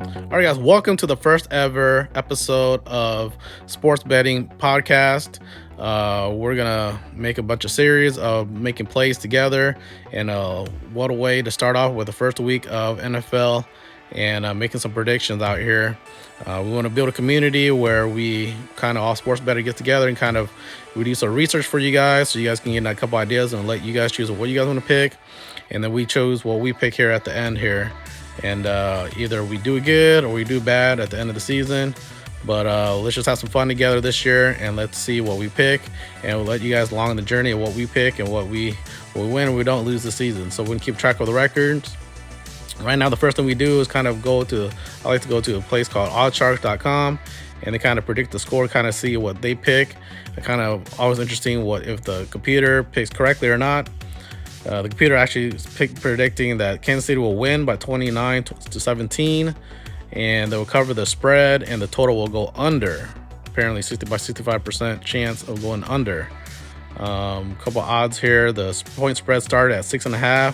All right, guys, welcome to the first ever episode of Sports Betting Podcast. We're gonna make a bunch of series of making plays together, and what a way to start off with the first week of NFL and making some predictions out here. We want to build a community where we kind of all sports bettors get together and kind of we do some research for you guys, so you guys can get a couple ideas and let you guys choose what you guys want to pick, and then we chose what we pick here at the end here. And either we do good or we do bad at the end of the season. But let's just have some fun together this year, and let's see what we pick, and we'll let you guys along the journey of what we pick and what we win and we don't lose the season. So we can keep track of the records. Right now, the first thing we do is kind of I like to go to a place called oddshark.com, and they kind of predict the score, kind of see what they pick. It's kind of always interesting if the computer picks correctly or not. The computer actually is predicting that Kansas City will win by 29-17, and they will cover the spread, and the total will go under. Apparently, 65% chance of going under. Couple odds here. The point spread started at 6.5.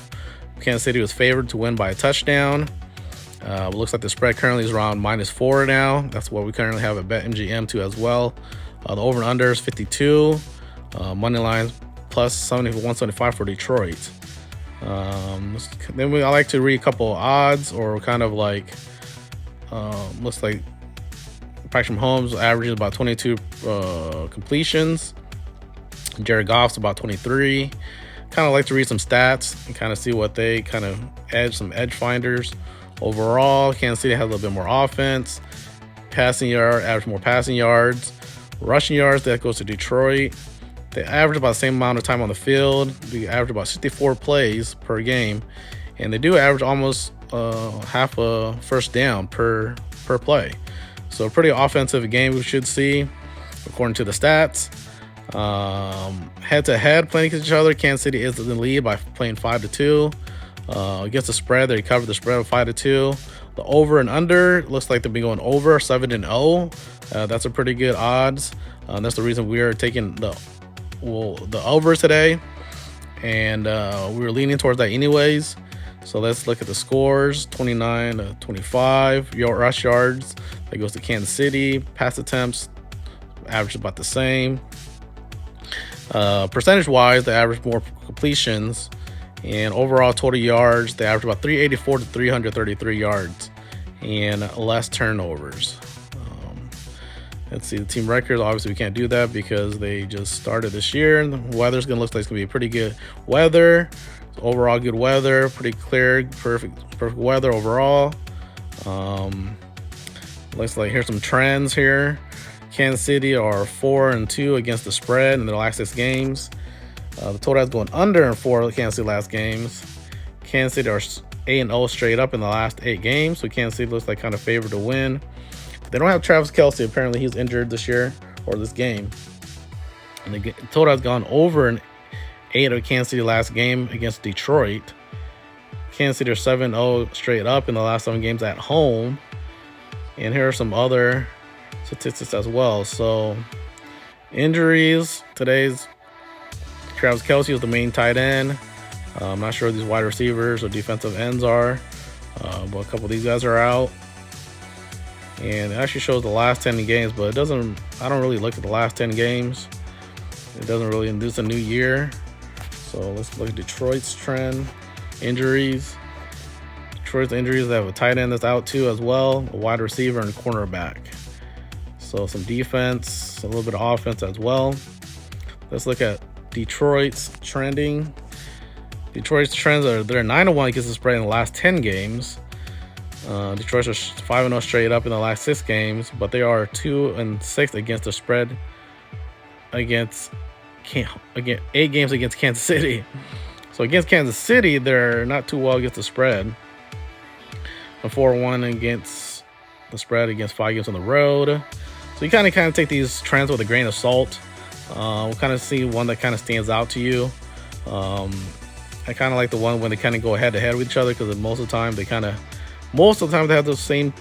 Kansas City was favored to win by a touchdown. Looks like the spread currently is around -4 now. That's what we currently have at BetMGM too as well. The over and under is 52. Money lines plus 175 for Detroit. Then I like to read a couple odds, or kind of like looks like Patrick Mahomes averages about 22 completions. Jared Goff's about 23. Kind of like to read some stats and kind of see what they kind of some edge finders. Overall, Kansas City has a little bit more offense. Passing yard, average more passing yards. Rushing yards, that goes to Detroit. They average about the same amount of time on the field. They average about 64 plays per game, and they do average almost half a first down per play. So a pretty offensive game we should see, according to the stats. Head-to-head playing against each other, Kansas City is in the lead by playing 5-2. Against the spread, they cover the spread of 5-2. The over and under looks like they'll be going over 7-0. That's a pretty good odds. That's the reason we are taking the over today, and we were leaning towards that anyways. So let's look at the scores. 29-25 rush yards, that goes to Kansas City. Pass attempts average about the same. Percentage wise, they average more completions, and overall total yards, they average about 384 to 333 yards and less turnovers. Let's see the team records. Obviously, we can't do that because they just started this year. And the weather's gonna look like it's gonna be pretty good weather. So overall, good weather, pretty clear, perfect weather overall. Looks like here's some trends here. Kansas City are 4-2 against the spread in their last 6 games. The total is going under in 4 of the Kansas City last games. Kansas City are 8-0 straight up in the last 8 games. So Kansas City looks like kind of favored to win. They don't have Travis Kelce. Apparently, he's injured this year or this game. And the total has gone over in 8 of Kansas City last game against Detroit. Kansas City are 7-0 straight up in the last 7 games at home. And here are some other statistics as well. So injuries, today's Travis Kelce is the main tight end. I'm not sure who these wide receivers or defensive ends are, but a couple of these guys are out. And it actually shows the last 10 games, but it doesn't. I don't really look at the last 10 games. It doesn't really induce a new year. So let's look at Detroit's trend. Injuries. Detroit's injuries, they have a tight end that's out too as well, a wide receiver and cornerback. So some defense, a little bit of offense as well. Let's look at Detroit's trending. Detroit's trends they're 9-1 against the spread in the last 10 games. Detroit are 5-0 straight up in the last 6 games, but they are 2-6 against the spread against 8 games against Kansas City. So against Kansas City, they're not too well against the spread. 4-1 against the spread against 5 games on the road. So you kind of take these trends with a grain of salt. We'll kind of see one that kind of stands out to you. I kind of like the one when they kind of go head to head with each other, because most of the time they have the same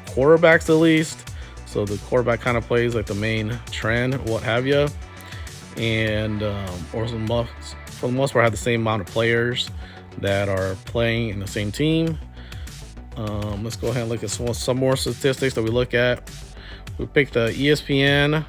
quarterbacks at least. So the quarterback kind of plays like the main trend, what have you. And for the most part, have the same amount of players that are playing in the same team. Let's go ahead and look at some more statistics that we look at. We picked the ESPN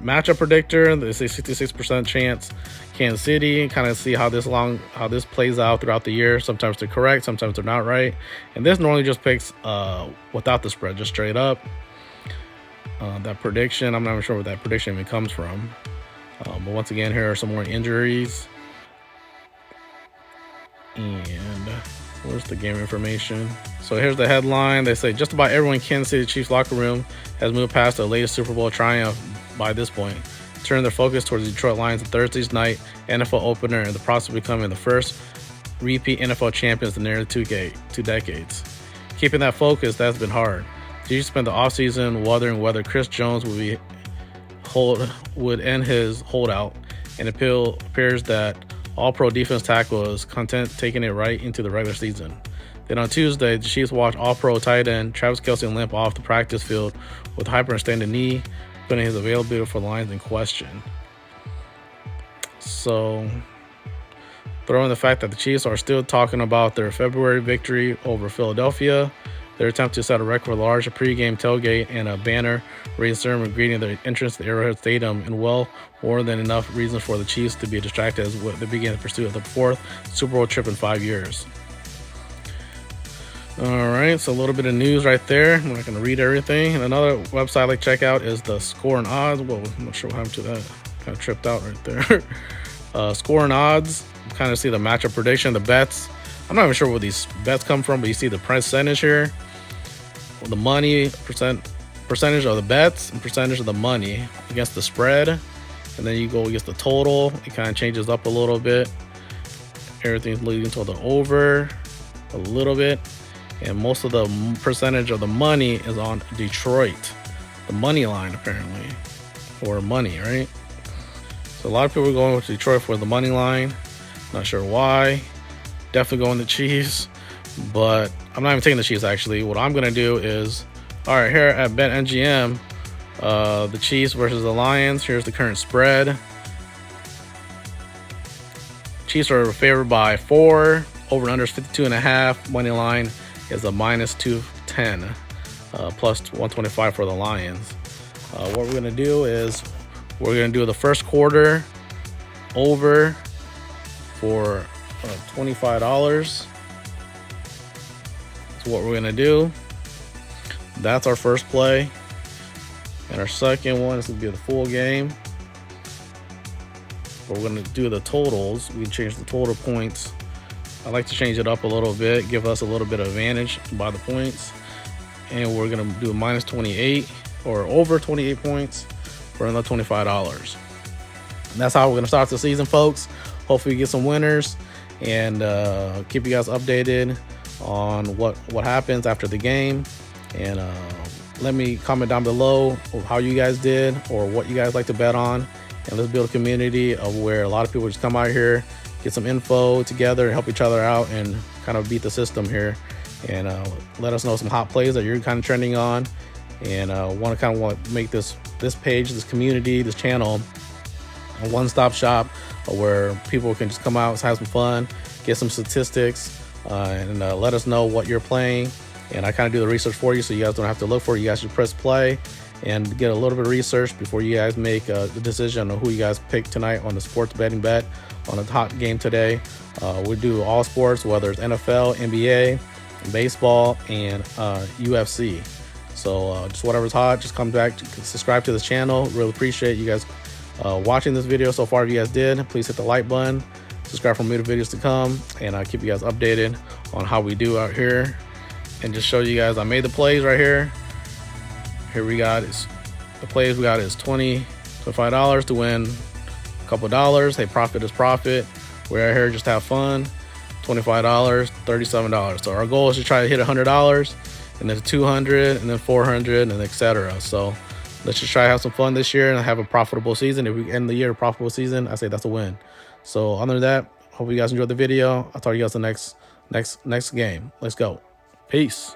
matchup predictor. They say 66% chance Kansas City. Kind of see how this plays out throughout the year. Sometimes they're correct, sometimes they're not right. And this normally just picks without the spread, just straight up. That prediction, I'm not even sure where that prediction even comes from. But once again, here are some more injuries. And where's the game information? So here's the headline. They say just about everyone in Kansas City Chiefs locker room has moved past their latest Super Bowl triumph by this point, turning their focus towards the Detroit Lions in Thursday's night NFL opener and the process of becoming the first repeat NFL champions in nearly two decades. Keeping that focus, that's been hard. The Chiefs spent the offseason wondering whether Chris Jones would end his holdout, and it appears that All-Pro defense tackle was content taking it right into the regular season. Then on Tuesday, the Chiefs watched All-Pro tight end Travis Kelce limp off the practice field with hyperextended knee, putting his availability for the Lions in question. So, throwing the fact that the Chiefs are still talking about their February victory over Philadelphia, their attempt to set a record for a large pregame tailgate and a banner raised ceremony greeting their entrance to Arrowhead Stadium, and well more than enough reasons for the Chiefs to be distracted as they begin the pursuit of the fourth Super Bowl trip in 5 years. All right, so a little bit of news right there. I'm not going to read everything. And another website I like to check out is the Score and Odds. Whoa, I'm not sure what happened to that. Kind of tripped out right there. Score and Odds. Kind of see the matchup prediction, the bets. I'm not even sure where these bets come from, but you see the percentage here. The money, percentage of the bets and percentage of the money against the spread. And then you go against the total. It kind of changes up a little bit. Everything's leading to the over a little bit. And most of the percentage of the money is on Detroit. The money line, apparently. Or money, right? So a lot of people are going with Detroit for the money line. Not sure why. Definitely going the Chiefs. But I'm not even taking the Chiefs, actually. What I'm going to do is, all right, here at BetMGM, the Chiefs versus the Lions. Here's the current spread. Chiefs are favored by 4. Over and under is 52.5. Money line is a minus 210, plus 125 for the Lions. What we're going to do is we're going to do the first quarter over for $25. That's what we're going to do. That's our first play. And our second one is going to be the full game. But we're going to do the totals. We can change the total points. I like to change it up a little bit, give us a little bit of advantage by the points. And we're going to do minus 28 or over 28 points for another $25. And that's how we're going to start the season, folks. Hopefully we get some winners and keep you guys updated on what happens after the game. And let me comment down below how you guys did or what you guys like to bet on. And let's build a community of where a lot of people just come out here, get some info together and help each other out and kind of beat the system here. And let us know some hot plays that you're kind of trending on. And want to make this page, this community, this channel a one-stop shop where people can just come out, have some fun, get some statistics, and let us know what you're playing. And I kind of do the research for you, so you guys don't have to look for it. You guys should press play and get a little bit of research before you guys make the decision on who you guys pick tonight on the sports betting bet on a hot game today. We do all sports, whether it's NFL, NBA, baseball, and UFC. So just whatever's hot, just come back, subscribe to this channel. Really appreciate you guys watching this video so far. If you guys did, please hit the like button, subscribe for more videos to come, and I'll keep you guys updated on how we do out here. And just show you guys, I made the plays right here. Here we got is the plays we got is $25 to win a couple dollars. Hey, profit is profit. We're out here just have fun. $25, $37. So our goal is to try to hit $100, and then $200, and then $400, and etc. So let's just try to have some fun this year and have a profitable season. If we end the year a profitable season, I say that's a win. So other than that, hope you guys enjoyed the video. I'll talk to you guys the next game. Let's go. Peace.